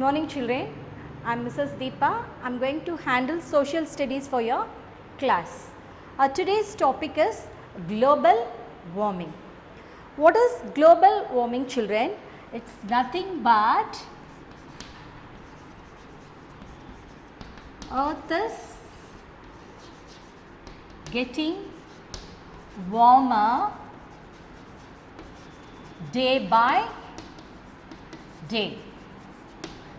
Morning children, I am Mrs. Deepa. I am going to handle social studies for your class. Today's topic is global warming. What is global warming children? It's nothing but Earth is getting warmer day by day.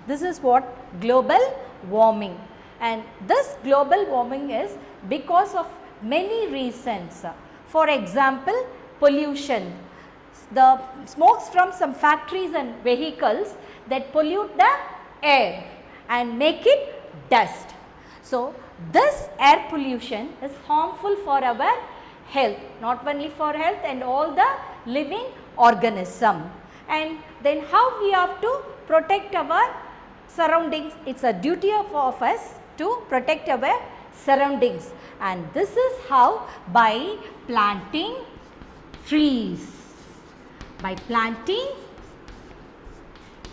This is what global warming, and this global warming is because of many reasons. For example, pollution, the smokes from some factories and vehicles that pollute the air and make it dust. So, this air pollution is harmful for our health, not only for health and all the living organism. And then how we have to protect our surroundings? It's a duty of us to protect our surroundings, and this is how, by planting trees. By planting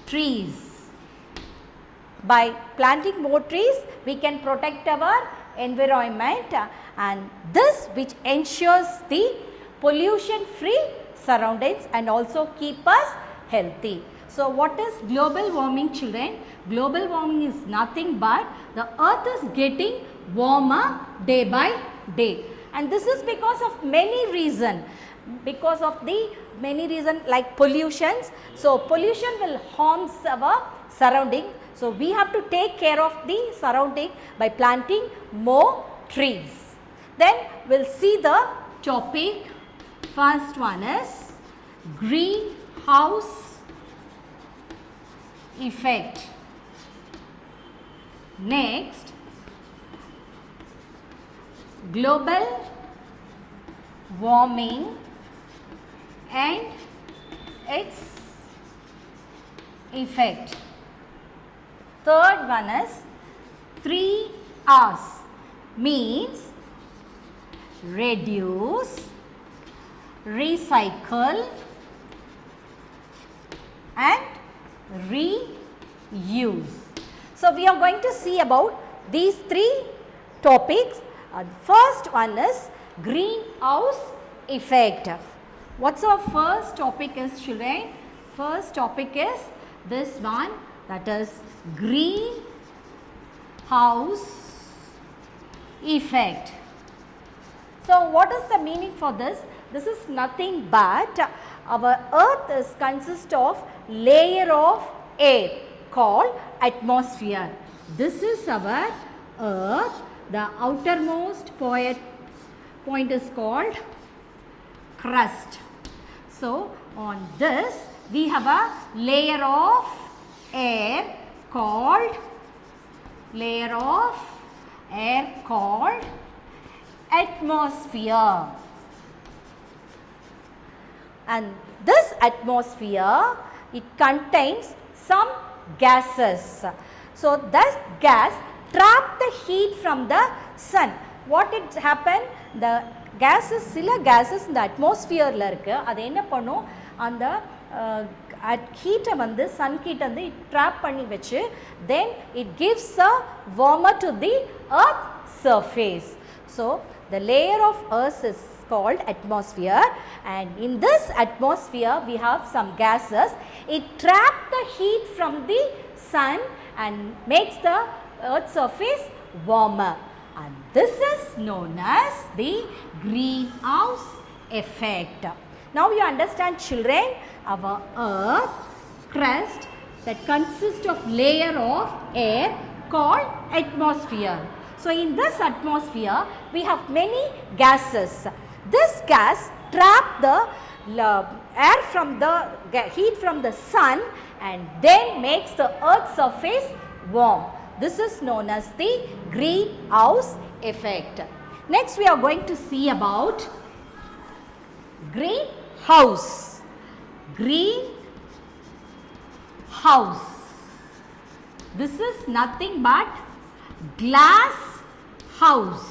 trees. By planting more trees, we can protect our environment, and this which ensures the pollution free surroundings and also keep us healthy. So, what is global warming children? Global warming is nothing but the earth is getting warmer day by day, and this is because of many reasons. Because of the many reasons like pollutions. So, pollution will harm our surrounding. So, we have to take care of the surrounding by planting more trees. Then we will see the topic. First one is greenhouse effect. Next, global warming and its effect. Third one is 3 R's, means reduce, recycle and reuse. So, we are going to see about these 3 topics. First one is greenhouse effect. What's our first topic is children? First topic is this one, that is greenhouse effect. So, what is the meaning for this? This is nothing but our earth is consist of layer of air called atmosphere. This is our earth. The outermost point is called crust. So, on this we have a layer of air called atmosphere, and this atmosphere, it contains some gases. So, this gas trap the heat from the sun. What it happen? The gases, சில gases இந்த atmosphere இருக்கு, அது என்ன பண்ணும், அந்த ஹீட்டை வந்து Sun ஹீட்டை வந்து ட்ராப் பண்ணி வச்சு, then it gives a warmer to the earth surface. So, the layer of earth is called atmosphere, and in this atmosphere we have some gases. It traps the heat from the sun and makes the earth surface warmer, and this is known as the greenhouse effect. Now, you understand children, our earth crust that consists of layer of air called atmosphere. So, in this atmosphere we have many gases. This gas trap the air from the heat from the sun and then makes the earth surface warm. This is known as the greenhouse effect. Next, we are going to see about greenhouse. Greenhouse. This is nothing but glass house.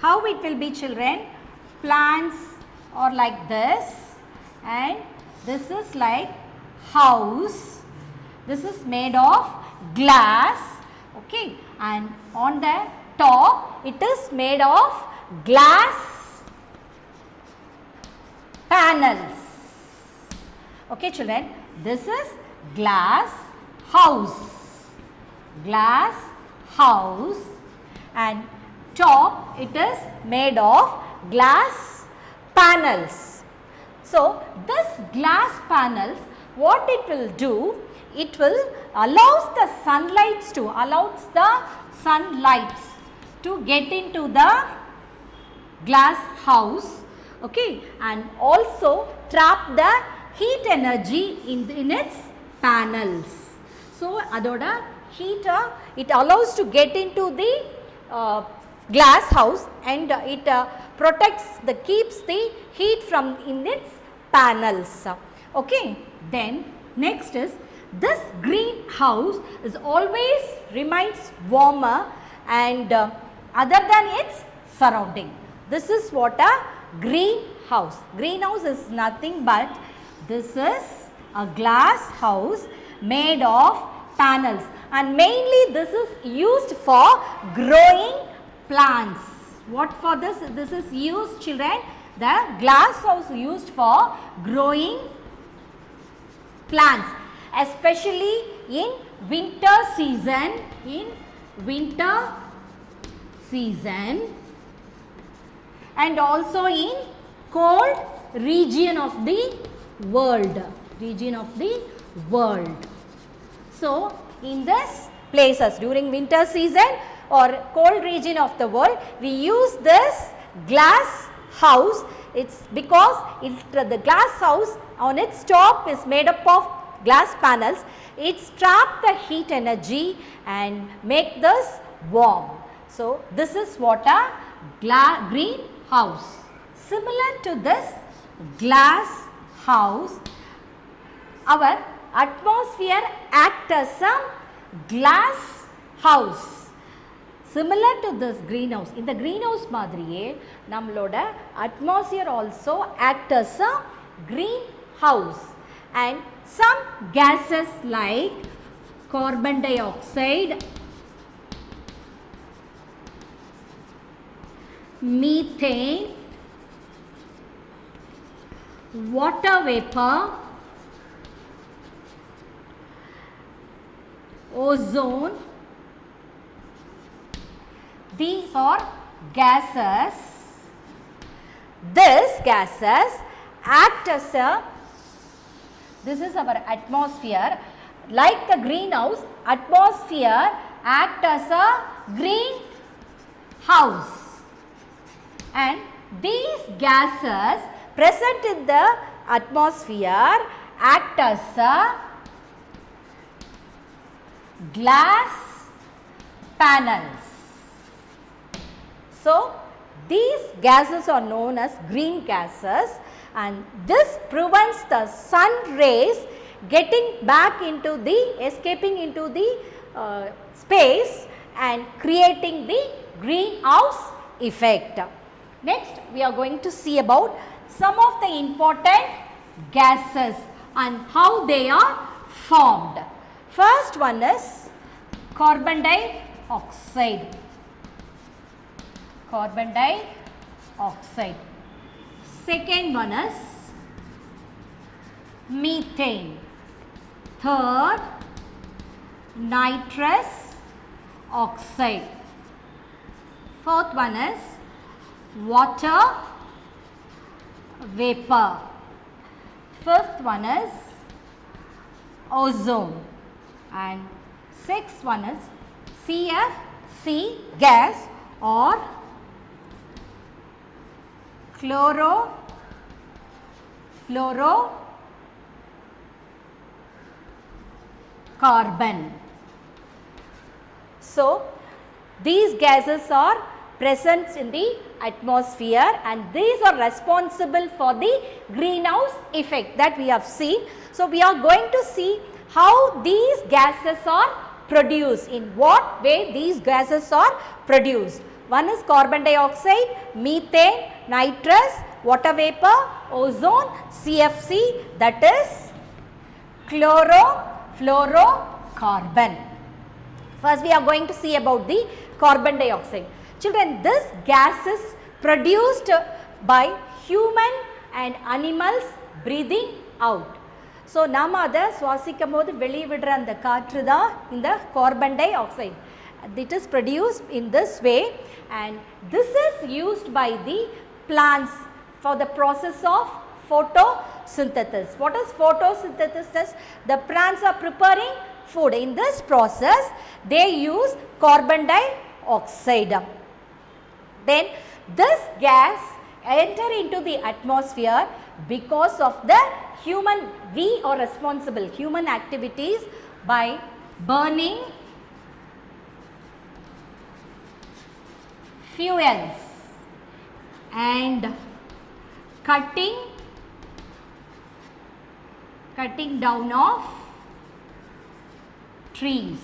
How it will be children? Plants are like this, and this is like house. This is made of glass, okay, and on the top it is made of glass panels. Okay children, this is glass house, glass house, and top it is made of glass panels. So this glass panels, what it will do, it will allows the sunlights to get into the glass house, okay, and also trap the heat energy in its panels. So adoda heat it allows to get into the glass house, and it keeps the heat from in its panels. Okay, then next is this greenhouse is always remains warmer and other than its surrounding. This is what a greenhouse. Greenhouse is nothing but this is a glass house made of panels, and mainly this is used for growing plants. What for this? This is used, children, the glass house used for growing plants, especially in winter season, and also in cold region of the world, So in this places during winter season or cold region of the world, we use this glass house. It's because the glass house on its top is made up of glass panels. It traps the heat energy and make this warm. So this is what a greenhouse. Similar to this glass house, our atmosphere acts as a glass house. Similar to this greenhouse, in the greenhouse மாதிரியே நம்மளோட atmosphere also act as a greenhouse, and some gases like carbon dioxide, methane, water vapor, ozone, these are gases. These gases act as a, this is our atmosphere. Like the greenhouse, atmosphere act as a greenhouse, and these gases present in the atmosphere act as a glass panels. So these gases are known as green gases, and this prevents the sun rays getting back into the, escaping into the space and creating the greenhouse effect. Next we are going to see about some of the important gases and how they are formed. First one is carbon dioxide. Carbon dioxide. Second one is methane. Third, nitrous oxide. Fourth one is water vapor. Fifth one is ozone, and sixth one is CFC gas or chlorofluorocarbon. So these gases are present in the atmosphere, and these are responsible for the greenhouse effect that we have seen. So we are going to see how these gases are produced, in what way these gases are produced. One is carbon dioxide, methane, nitrous, water vapor, ozone, CFC, that is chlorofluorocarbon. First we are going to see about the carbon dioxide. Children, this gas is produced by human and animals breathing out. So, நாம அதை சுவாசிக்கும் போது வெளியே விடுற அந்த காற்று தான் இந்த carbon dioxide. It is produced in this way, and this is used by the plants for the process of photosynthesis. What is photosynthesis? The plants are preparing food. In this process, they use carbon dioxide. Then this gas enter into the atmosphere because of the we are responsible human activities by burning fuels and cutting down of trees.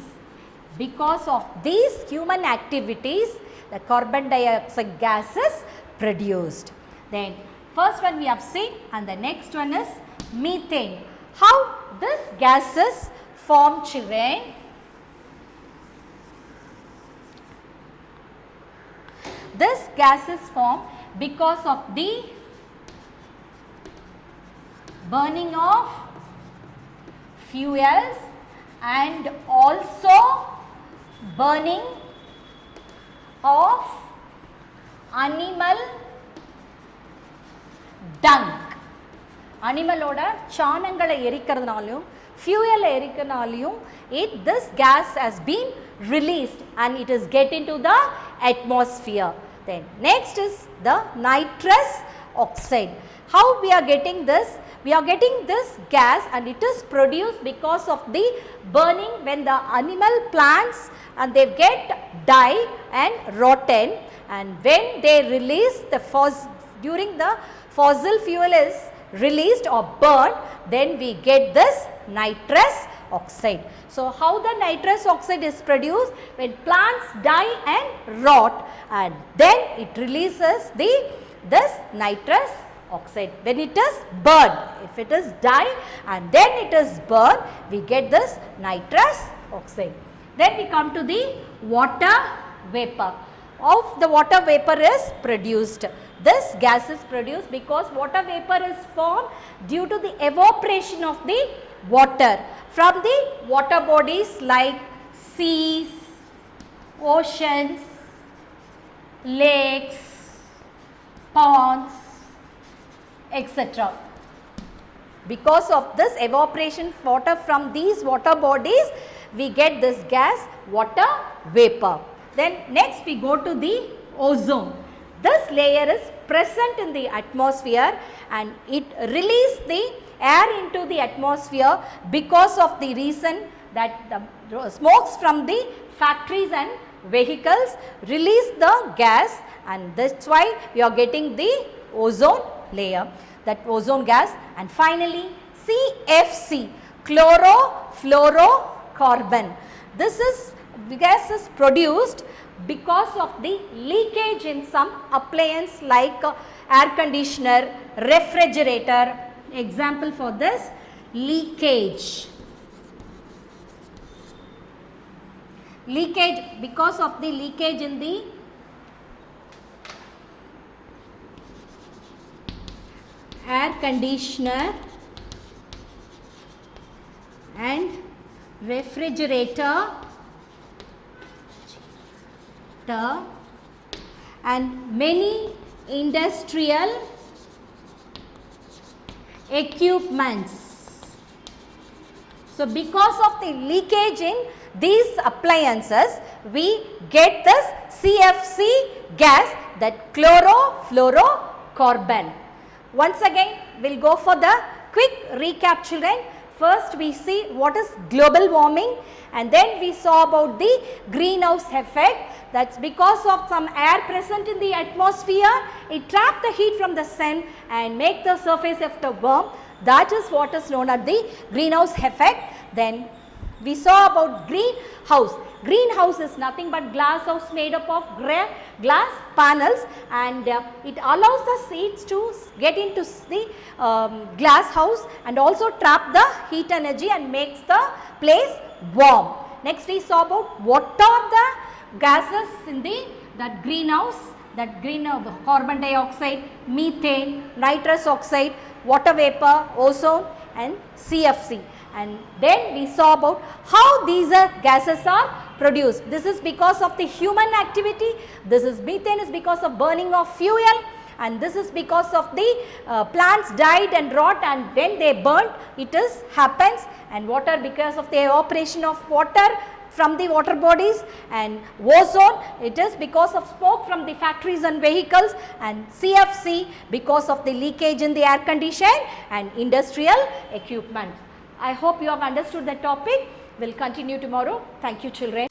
Because of these human activities, the carbon dioxide gas is produced. Then first one we have seen, and the next one is methane. How this gases form, children? This gases form because of the burning of fuels and also burning of animal dung. அனிமலோட சாணங்களை எரிக்கிறதுனாலும் fuel எரிக்கிறதுனாலும் this gas has been released and it is get into the atmosphere. Then next is the nitrous oxide. How we are getting this? We are getting this gas and it is produced because of the burning when the animal plants and they get die and rotten, and when they release the during the fossil fuel is released or burned, then we get this nitrous oxide. So, how the nitrous oxide is produced? When plants die and rot, and then it releases this nitrous oxide. When it is burned, if it is die and then it is burned, we get this nitrous oxide. Then we come to the water vapor. Of the water vapor is produced. This gas is produced because water vapor is formed due to the evaporation of the water from the water bodies like seas, oceans, lakes, ponds, etc. Because of this evaporation water from these water bodies, we get this gas water vapor. Then next we go to the ozone. This layer is present in the atmosphere and it releases the air into the atmosphere because of the reason that the smokes from the factories and vehicles release the gas, and that's why we are getting the ozone layer, that ozone gas. And finally CFC, chlorofluorocarbon. This gas is produced because of the leakage in some appliance like air conditioner, refrigerator. Example for this, leakage. Because of the leakage in the air conditioner and refrigerator and many industrial equipments. So, because of the leakage in these appliances, we get this CFC gas, that chlorofluorocarbon. Once again, we will go for the quick recap, children. First we see what is global warming, and then we saw about the greenhouse effect. That's because of some air present in the atmosphere, it traps the heat from the sun and make the surface of the warm. That is what is known as the greenhouse effect. Then We saw about greenhouse. Greenhouse is nothing but glass house made up of glass panels, and it allows the seeds to get into the glass house and also trap the heat energy and makes the place warm. Next we saw about what are the gases in that greenhouse, that carbon dioxide, methane, nitrous oxide, water vapor, ozone and CFC. And then we saw about how these gases are produced. This is because of the human activity. This is methane is because of burning of fuel, and this is because of the plants died and rot, and when they burnt it is happens, and water because of the evaporation of water from the water bodies, and ozone it is because of smoke from the factories and vehicles, and CFC because of the leakage in the air condition and industrial equipment. I hope you have understood the topic. We will continue tomorrow. Thank you, children.